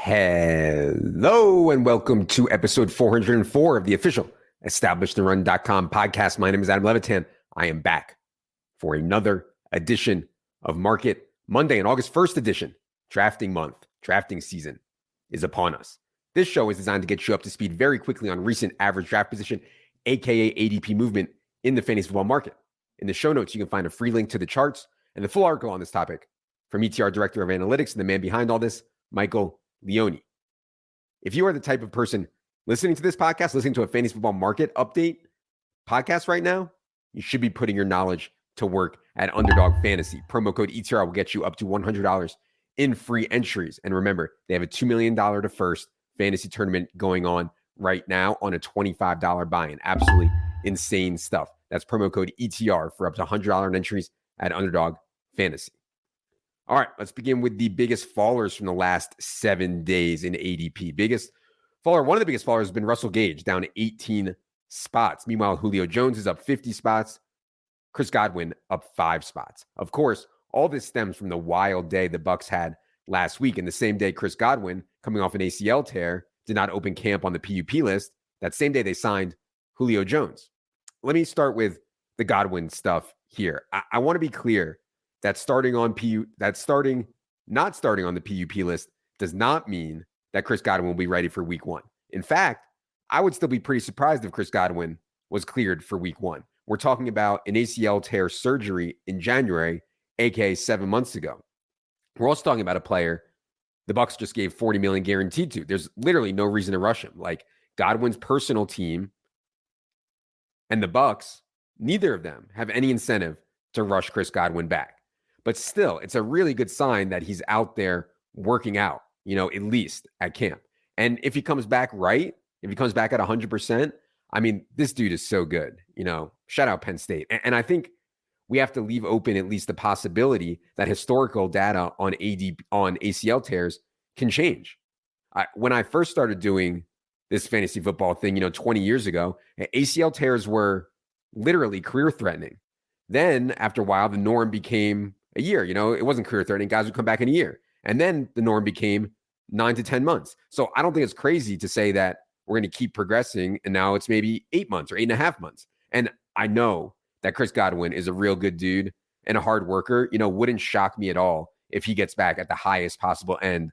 Hello and welcome to episode 404 of the official EstablishTheRun.com podcast. My name is Adam Levitan. I am back for another edition of Market Monday, and August 1st edition. Drafting month, drafting season is upon us. This show is designed to get you up to speed very quickly on recent average draft position, aka ADP movement in the fantasy football market. In the show notes, you can find a free link to the charts and the full article on this topic from ETR Director of Analytics and the man behind all this, Michael Leone. If you are the type of person listening to this podcast, listening to a fantasy football market update podcast right now, you should be putting your knowledge to work at Underdog Fantasy. Promo code ETR will get you up to $100 in free entries. And remember, they have a $2 million to first fantasy tournament going on right now on a $25 buy-in. Absolutely insane stuff. That's promo code ETR for up to $100 in entries at Underdog Fantasy. All right, let's begin with the biggest fallers from the last 7 days in ADP. One of the biggest fallers has been Russell Gage, down 18 spots. Meanwhile, Julio Jones is up 50 spots. Chris Godwin up 5 spots. Of course, all this stems from the wild day the Bucs had last week. And the same day Chris Godwin, coming off an ACL tear, did not open camp on the PUP list. That same day they signed Julio Jones. Let me start with the Godwin stuff here. I want to be clear that not starting on the PUP list does not mean that Chris Godwin will be ready for week 1. In fact, I would still be pretty surprised if Chris Godwin was cleared for week 1. We're talking about an ACL tear surgery in January, aka 7 months ago. We're also talking about a player the Bucs just gave $40 million guaranteed to. There's literally no reason to rush him. Like Godwin's personal team and the Bucs, neither of them have any incentive to rush Chris Godwin back. But still, it's a really good sign that he's out there working out, at least at camp. And if he comes back right, if he comes back at 100%, I mean, this dude is so good, shout out Penn State. And I think we have to leave open at least the possibility that historical data on ACL tears can change. When I first started doing this fantasy football thing, 20 years ago, ACL tears were literally career threatening. Then after a while, the norm became a year. It wasn't career threatening. Guys would come back in a year. And then the norm became 9 to 10 months. So I don't think it's crazy to say that we're going to keep progressing. And now it's maybe 8 months or 8.5 months. And I know that Chris Godwin is a real good dude and a hard worker. Wouldn't shock me at all if he gets back at the highest possible end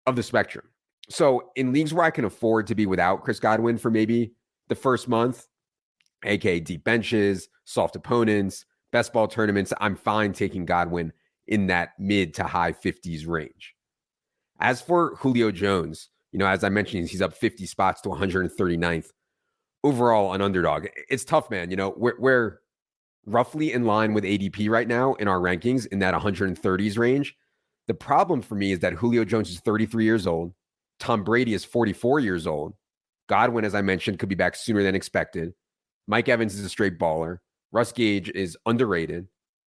of the spectrum. So in leagues where I can afford to be without Chris Godwin for maybe the first month, aka deep benches, soft opponents, best ball tournaments, I'm fine taking Godwin in that mid to high 50s range. As for Julio Jones, as I mentioned, he's up 50 spots to 139th overall on Underdog. It's tough, man. We're roughly in line with ADP right now in our rankings in that 130s range. The problem for me is that Julio Jones is 33 years old. Tom Brady is 44 years old. Godwin, as I mentioned, could be back sooner than expected. Mike Evans is a straight baller. Russ Gage is underrated.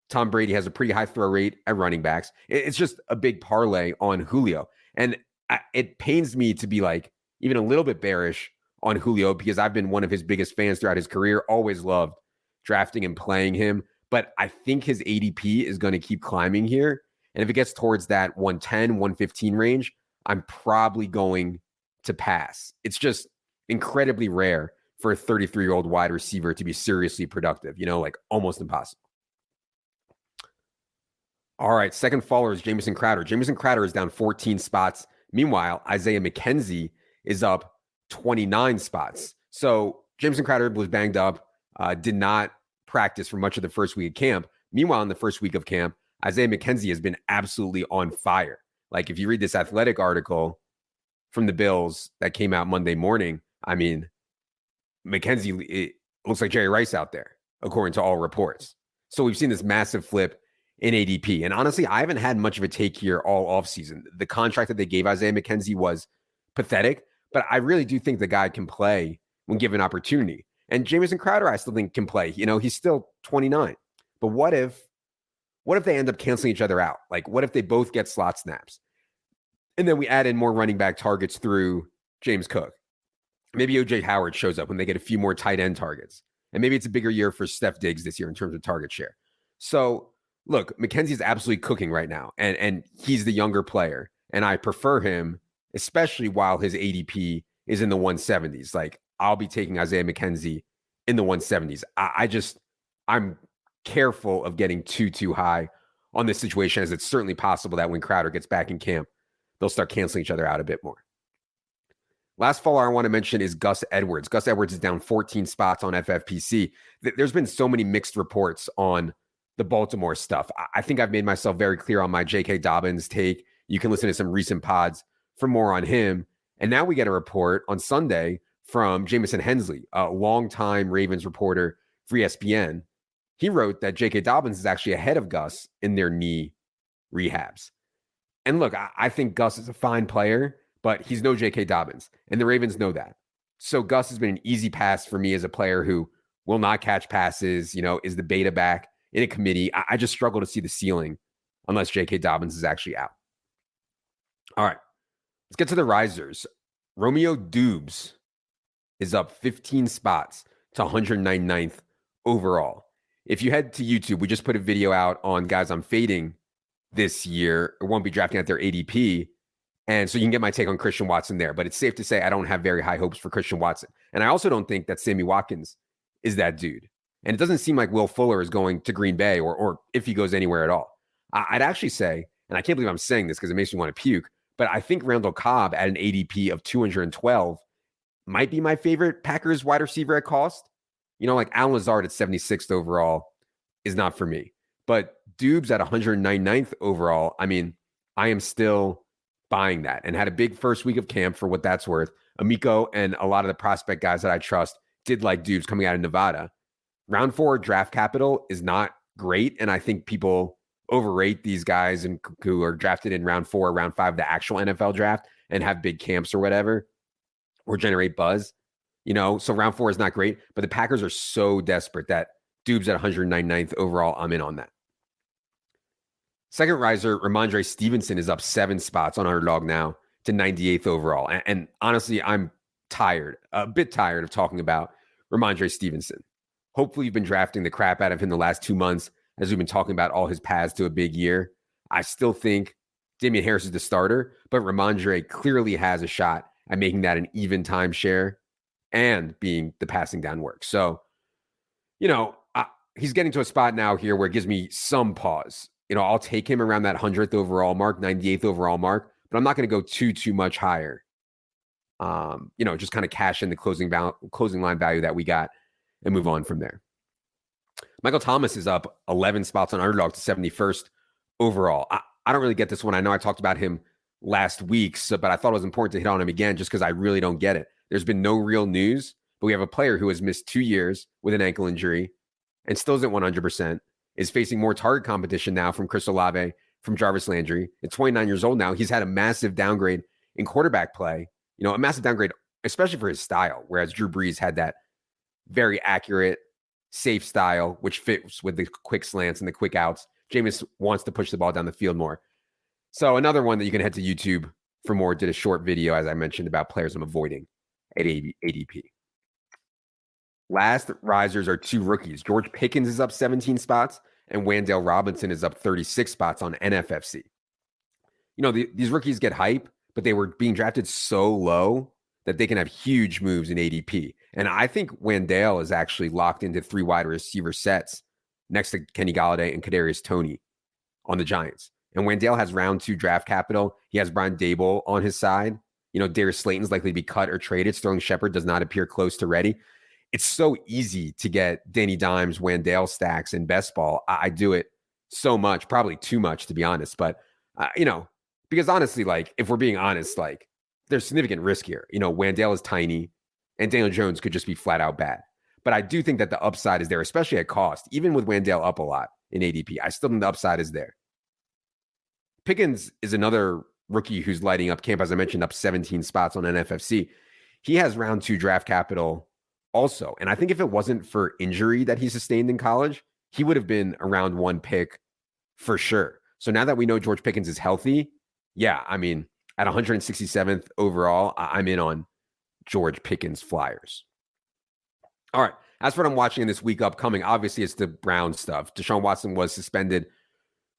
Tom Brady has a pretty high throw rate at running backs. It's just a big parlay on Julio. And it pains me to be like even a little bit bearish on Julio because I've been one of his biggest fans throughout his career, always loved drafting and playing him. But I think his ADP is going to keep climbing here. And if it gets towards that 110, 115 range, I'm probably going to pass. It's just incredibly rare for a 33-year-old wide receiver to be seriously productive, like almost impossible. All right, second faller is Jamison Crowder. Jamison Crowder is down 14 spots. Meanwhile, Isaiah McKenzie is up 29 spots. So Jamison Crowder was banged up, did not practice for much of the first week of camp. Meanwhile, in the first week of camp, Isaiah McKenzie has been absolutely on fire. Like if you read this Athletic article from the Bills that came out Monday morning, I mean, McKenzie, it looks like Jerry Rice out there, according to all reports. So we've seen this massive flip in ADP. And honestly, I haven't had much of a take here all offseason. The contract that they gave Isaiah McKenzie was pathetic, but I really do think the guy can play when given opportunity. And Jamison Crowder, I still think can play. He's still 29. But what if they end up canceling each other out? Like, what if they both get slot snaps? And then we add in more running back targets through James Cook. Maybe OJ Howard shows up when they get a few more tight end targets. And maybe it's a bigger year for Steph Diggs this year in terms of target share. So look, McKenzie's absolutely cooking right now. And he's the younger player. And I prefer him especially while his ADP is in the 170s. Like, I'll be taking Isaiah McKenzie in the 170s. I'm careful of getting too high on this situation, as it's certainly possible that when Crowder gets back in camp, they'll start canceling each other out a bit more. Last follower I want to mention is Gus Edwards. Gus Edwards is down 14 spots on FFPC. There's been so many mixed reports on the Baltimore stuff. I think I've made myself very clear on my J.K. Dobbins take. You can listen to some recent pods for more on him. And now we get a report on Sunday from Jamison Hensley, a longtime Ravens reporter for ESPN. He wrote that J.K. Dobbins is actually ahead of Gus in their knee rehabs. And look, I think Gus is a fine player, but he's no J.K. Dobbins, and the Ravens know that. So Gus has been an easy pass for me as a player who will not catch passes, is the beta back in a committee. I just struggle to see the ceiling unless J.K. Dobbins is actually out. All right, let's get to the risers. Romeo Doubs is up 15 spots to 199th overall. If you head to YouTube, we just put a video out on guys I'm fading this year or won't be drafting at their ADP. And so you can get my take on Christian Watson there. But it's safe to say I don't have very high hopes for Christian Watson. And I also don't think that Sammy Watkins is that dude. And it doesn't seem like Will Fuller is going to Green Bay or if he goes anywhere at all. I'd actually say, and I can't believe I'm saying this because it makes me want to puke, but I think Randall Cobb at an ADP of 212 might be my favorite Packers wide receiver at cost. Like Alan Lazard at 76th overall is not for me. But Doubs at 199th overall, I am still buying that and had a big first week of camp for what that's worth. Amico and a lot of the prospect guys that I trust did like Doubs coming out of Nevada. Round 4 draft capital is not great, and I think people overrate these guys and who are drafted in round 4, round 5, the actual NFL draft, and have big camps or whatever, or generate buzz. So round 4 is not great, but the Packers are so desperate that Doubs at 199th overall, I'm in on that. Second riser, Rhamondre Stevenson is up 7 spots on Underdog now to 98th overall. And honestly, I'm a bit tired of talking about Rhamondre Stevenson. Hopefully you've been drafting the crap out of him the last 2 months as we've been talking about all his paths to a big year. I still think Damian Harris is the starter, but Rhamondre clearly has a shot at making that an even timeshare and being the passing down work. So, he's getting to a spot now here where it gives me some pause. I'll take him around that 100th overall mark, 98th overall mark, but I'm not going to go too much higher. Just kind of cash in the closing line value that we got and move on from there. Michael Thomas is up 11 spots on Underdog to 71st overall. I don't really get this one. I know I talked about him last week, but I thought it was important to hit on him again just because I really don't get it. There's been no real news, but we have a player who has missed 2 years with an ankle injury and still isn't 100%, is facing more target competition now from Chris Olave, from Jarvis Landry. At 29 years old now, he's had a massive downgrade in quarterback play, a massive downgrade, especially for his style, whereas Drew Brees had that very accurate, safe style, which fits with the quick slants and the quick outs. Jameis wants to push the ball down the field more. So another one that you can head to YouTube for more, did a short video, as I mentioned, about players I'm avoiding at ADP. Last risers are 2 rookies. George Pickens is up 17 spots, and Wan'Dale Robinson is up 36 spots on NFFC. These rookies get hype, but they were being drafted so low that they can have huge moves in ADP. And I think Wan'Dale is actually locked into 3 wide receiver sets next to Kenny Golladay and Kadarius Toney on the Giants. And Wan'Dale has round 2 draft capital. He has Brian Dable on his side. Darius Slayton's likely to be cut or traded. Sterling Shepard does not appear close to ready. It's so easy to get Danny Dimes, Wan'Dale stacks in best ball. I do it so much, probably too much, to be honest. But, because honestly, if we're being honest, there's significant risk here. Wan'Dale is tiny and Daniel Jones could just be flat out bad. But I do think that the upside is there, especially at cost. Even with Wan'Dale up a lot in ADP, I still think the upside is there. Pickens is another rookie who's lighting up camp, as I mentioned, up 17 spots on NFFC. He has round 2 draft capital also. And I think if it wasn't for injury that he sustained in college, he would have been a round 1 pick for sure. So now that we know George Pickens is healthy, at 167th overall, I'm in on George Pickens flyers. All right. As for what I'm watching in this week upcoming, obviously it's the Brown stuff. Deshaun Watson was suspended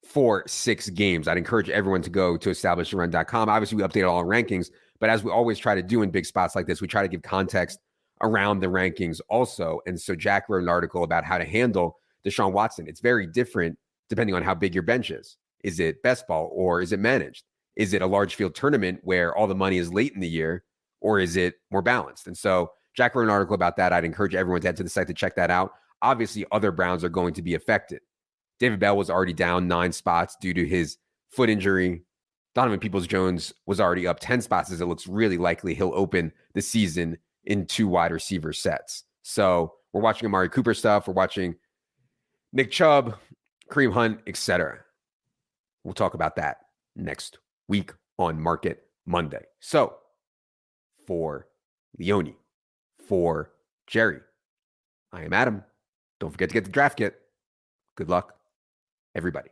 for 6 games. I'd encourage everyone to go to establishtheRun.com. Obviously, we updated all our rankings, But as we always try to do in big spots like this, we try to give context around the rankings also. And so Jack wrote an article about how to handle Deshaun Watson. It's very different depending on how big your bench is. Is it best ball or is it managed? Is it a large field tournament where all the money is late in the year, or is it more balanced? And so Jack wrote an article about that. I'd encourage everyone to head to the site to check that out. Obviously, other Browns are going to be affected. David Bell was already down 9 spots due to his foot injury. Donovan Peoples-Jones was already up 10 spots, as it looks really likely he'll open the season in 2 wide receiver sets. So we're watching Amari Cooper stuff. We're watching Nick Chubb, Kareem Hunt, etc. We'll talk about that next week on Market Monday. So for Leone, for Jerry, I am Adam. Don't forget to get the draft kit. Good luck, everybody.